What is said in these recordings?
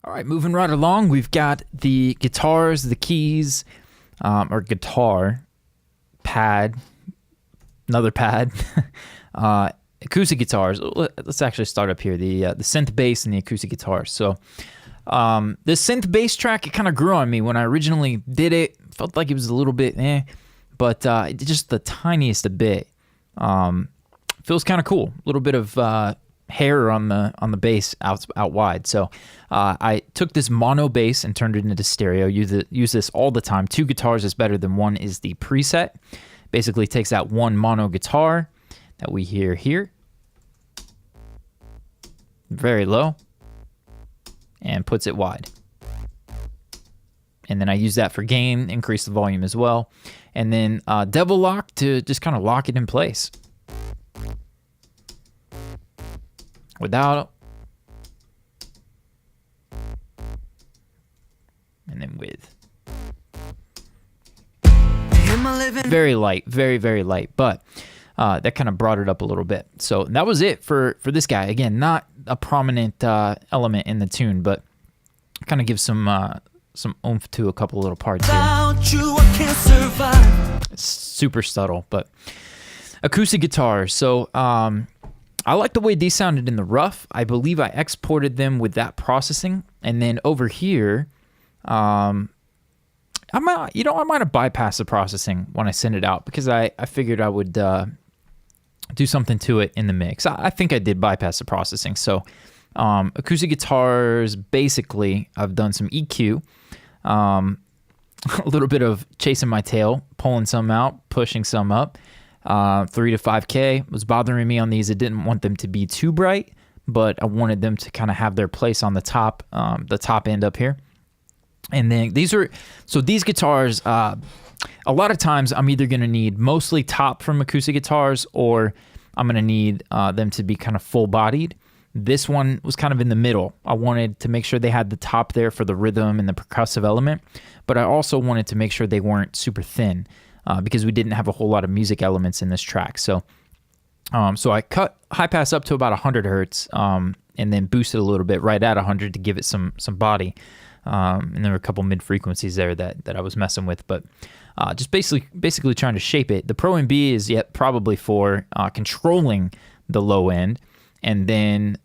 All right, moving right along, we've got the guitars, the keys, or guitar, pad, another pad, acoustic guitars. Let's actually start up here, the synth bass and the acoustic guitar. So this synth bass track, it kind of grew on me when I originally did it. Felt like it was a little bit but just the tiniest a bit. Feels kind of cool. A little bit of hair on the bass out wide. So I took this mono bass and turned it into stereo. Use this all the time. 2 guitars is better than 1 is the preset. Basically takes that one mono guitar that we hear here, very low, and puts it wide. And then I use that for gain, increase the volume as well. And then Devil Lock to just kind of lock it in place. Without, and then with. Very light, very, very light, but that kind of brought it up a little bit. So that was it for this guy. Again, not a prominent element in the tune, but kind of gives some oomph to a couple little parts here. You, I can't survive. It's super subtle, but acoustic guitars. So I like the way these sounded in the rough. I believe I exported them with that processing, and then over here, I might have bypassed the processing when I send it out because I figured I would do something to it in the mix. I think I did bypass the processing. So acoustic guitars, basically, I've done some EQ, a little bit of chasing my tail, pulling some out, pushing some up. 3 to 5K was bothering me on these. I didn't want them to be too bright, but I wanted them to kind of have their place on the top end up here. And then these guitars, a lot of times I'm either going to need mostly top from acoustic guitars, or I'm going to need them to be kind of full-bodied. This one was kind of in the middle. I wanted to make sure they had the top there for the rhythm and the percussive element, but I also wanted to make sure they weren't super thin because we didn't have a whole lot of music elements in this track. So I cut high pass up to about 100 hertz and then boosted a little bit right at 100 to give it some body. And there were a couple mid frequencies there that I was messing with, but just basically trying to shape it. The Pro MB is yet probably for controlling the low end, and then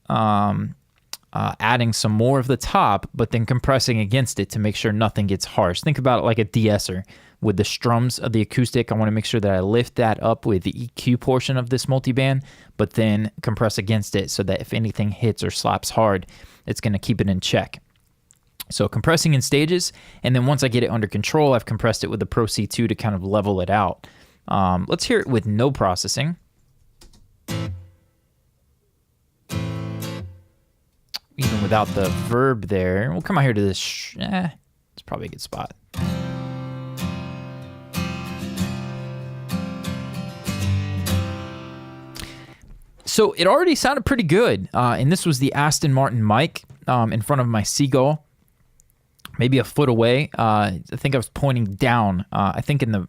adding some more of the top, but then compressing against it to make sure nothing gets harsh. Think about it like a de-esser. With the strums of the acoustic, I want to make sure that I lift that up with the EQ portion of this multiband, but then compress against it so that if anything hits or slaps hard, it's going to keep it in check. So compressing in stages, and then once I get it under control, I've compressed it with the Pro C2 to kind of level it out. Let's hear it with no processing. Even without the verb there. We'll come out here to this. It's probably a good spot. So it already sounded pretty good, and this was the Aston Martin mic in front of my Seagull, maybe a foot away. I think I was pointing down. I think in the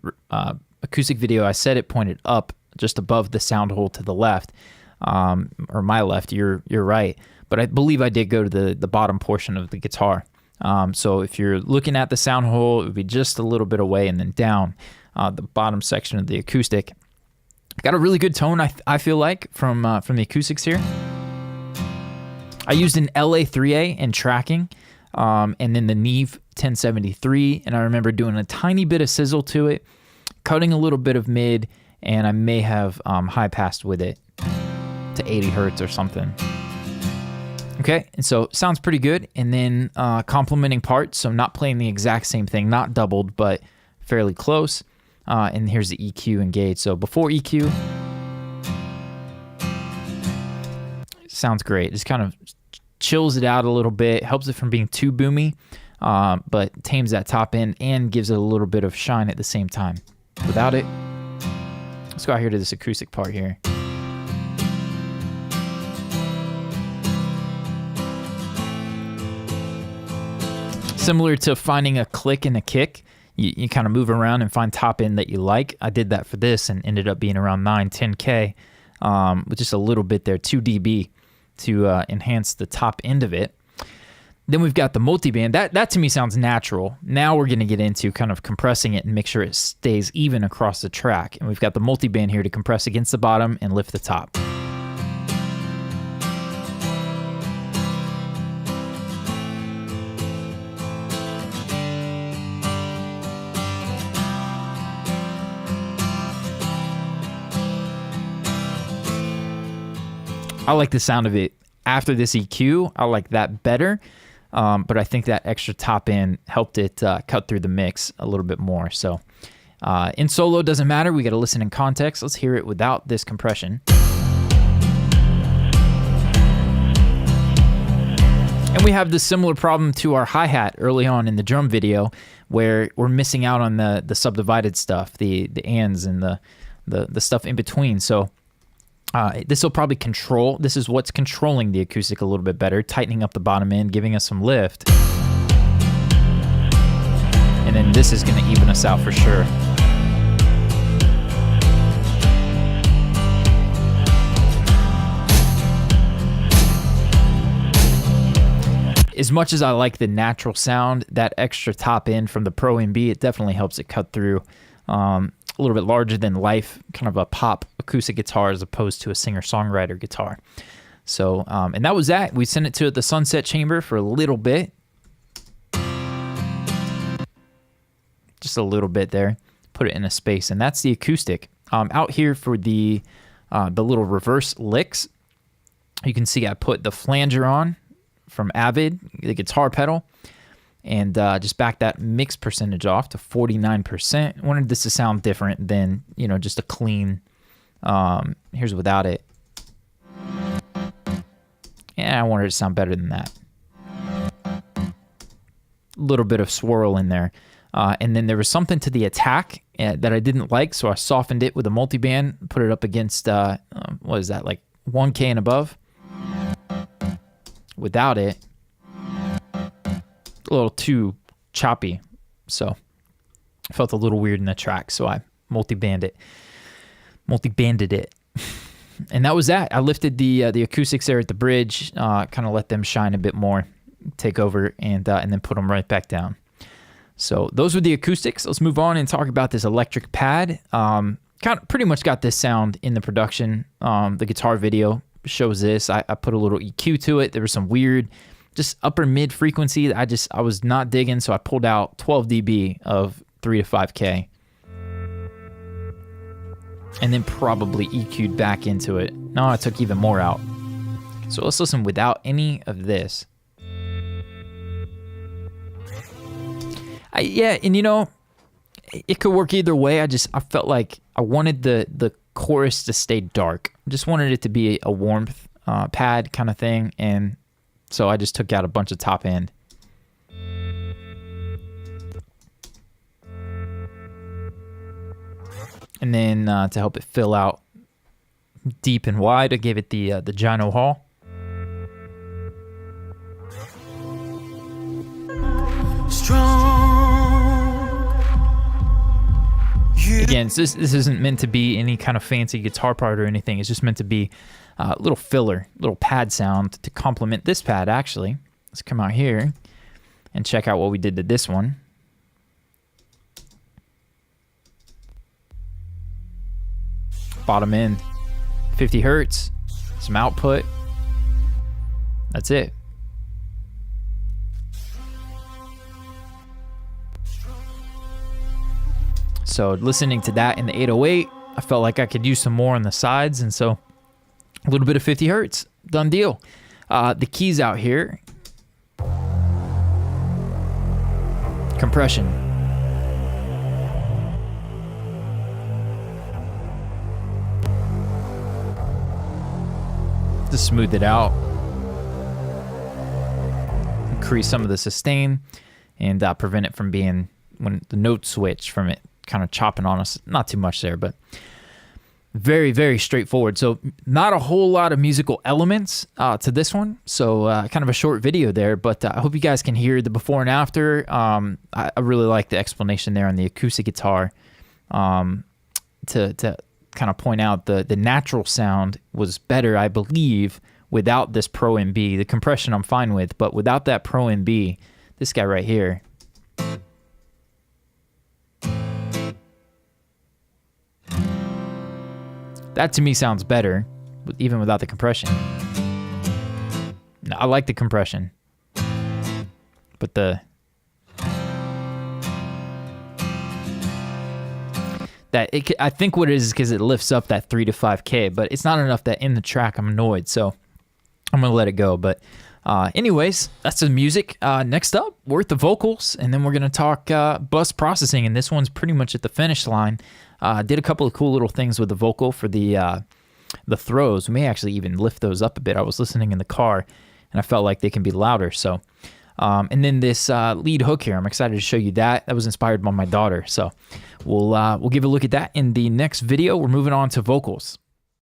acoustic video I said it pointed up just above the sound hole to the left, or my left, you're right. But I believe I did go to the bottom portion of the guitar. So if you're looking at the sound hole, it would be just a little bit away and then down the bottom section of the acoustic. Got a really good tone, I feel like, from the acoustics here. I used an LA3A in tracking, and then the Neve 1073, and I remember doing a tiny bit of sizzle to it, cutting a little bit of mid, and I may have high passed with it to 80 hertz or something. Okay, and so sounds pretty good, and then complementing parts, so not playing the exact same thing, not doubled, but fairly close. And here's the EQ and gauge. So before EQ, sounds great. Just kind of chills it out a little bit, helps it from being too boomy, but tames that top end and gives it a little bit of shine at the same time. Without it, let's go out here to this acoustic part here. Similar to finding a click and a kick. You kind of move around and find top end that you like. I did that for this and ended up being around 9-10K with just a little bit there, 2 dB to enhance the top end of it. Then we've got the multiband. That to me sounds natural. Now we're going to get into kind of compressing it and make sure it stays even across the track. And we've got the multiband here to compress against the bottom and lift the top. I like the sound of it after this EQ. I like that better, but I think that extra top end helped it cut through the mix a little bit more. So in solo, doesn't matter. We got to listen in context. Let's hear it without this compression. And we have this similar problem to our hi-hat early on in the drum video, where we're missing out on the subdivided stuff, the ands and the stuff in between. So this will probably control, this is what's controlling the acoustic a little bit better, tightening up the bottom end, giving us some lift. And then this is going to even us out for sure. As much as I like the natural sound, that extra top end from the Pro MB, it definitely helps it cut through. A little bit larger than life, kind of a pop acoustic guitar as opposed to a singer-songwriter guitar. So, and that was that. We sent it to the Sunset Chamber for a little bit. Just a little bit there. Put it in a space, and that's the acoustic. Out here for the little reverse licks, you can see I put the flanger on from Avid, the guitar pedal, and just back that mix percentage off to 49%. I wanted this to sound different than, you know, just a clean, here's without it. Yeah, I wanted it to sound better than that. A little bit of swirl in there. And then there was something to the attack that I didn't like, so I softened it with a multiband, put it up against, what is that, like 1K and above? Without it, a little too choppy, so I felt a little weird in the track, so I multibanded it. And that was that. I lifted the acoustics there at the bridge, kind of let them shine a bit more, take over, and then put them right back down. So those were the acoustics. Let's move on and talk about this electric pad. Kind of pretty much got this sound in the production. The guitar video shows this. I put a little EQ to it. There was some weird, just upper mid frequency that I was not digging, so I pulled out 12 dB of 3 to 5K. And then probably EQ'd back into it. No, I took even more out. So let's listen without any of this. Yeah, and you know, it could work either way. I felt like I wanted the chorus to stay dark. I just wanted it to be a warmth pad kind of thing, and so I just took out a bunch of top end. And then to help it fill out deep and wide, I gave it the Gino Hall. Again, this isn't meant to be any kind of fancy guitar part or anything. It's just meant to be a little filler, little pad sound to complement this pad, actually. Let's come out here and check out what we did to this one. Bottom end, 50 hertz, some output. That's it. So listening to that in the 808, I felt like I could use some more on the sides, and so a little bit of 50 hertz, done deal. The keys out here, compression. To smooth it out, increase some of the sustain, and prevent it from being, when the note switch, from it kind of chopping on us. Not too much there, but very, very straightforward. So not a whole lot of musical elements to this one. So kind of a short video there, but I hope you guys can hear the before and after. I really like the explanation there on the acoustic guitar to kind of point out the natural sound was better, I believe, without this Pro MB. The compression I'm fine with, but without that Pro MB, this guy right here, that to me sounds better, even without the compression. I like the compression, but I think what it is because it lifts up that 3 to 5K, but it's not enough that in the track I'm annoyed, so I'm gonna let it go. But anyways, that's the music. Next up, we're at the vocals, and then we're gonna talk bus processing, and this one's pretty much at the finish line. Did a couple of cool little things with the vocal for the throws. We may actually even lift those up a bit. I was listening in the car, and I felt like they can be louder. So, and then this lead hook here, I'm excited to show you that. That was inspired by my daughter. So we'll give a look at that in the next video. We're moving on to vocals.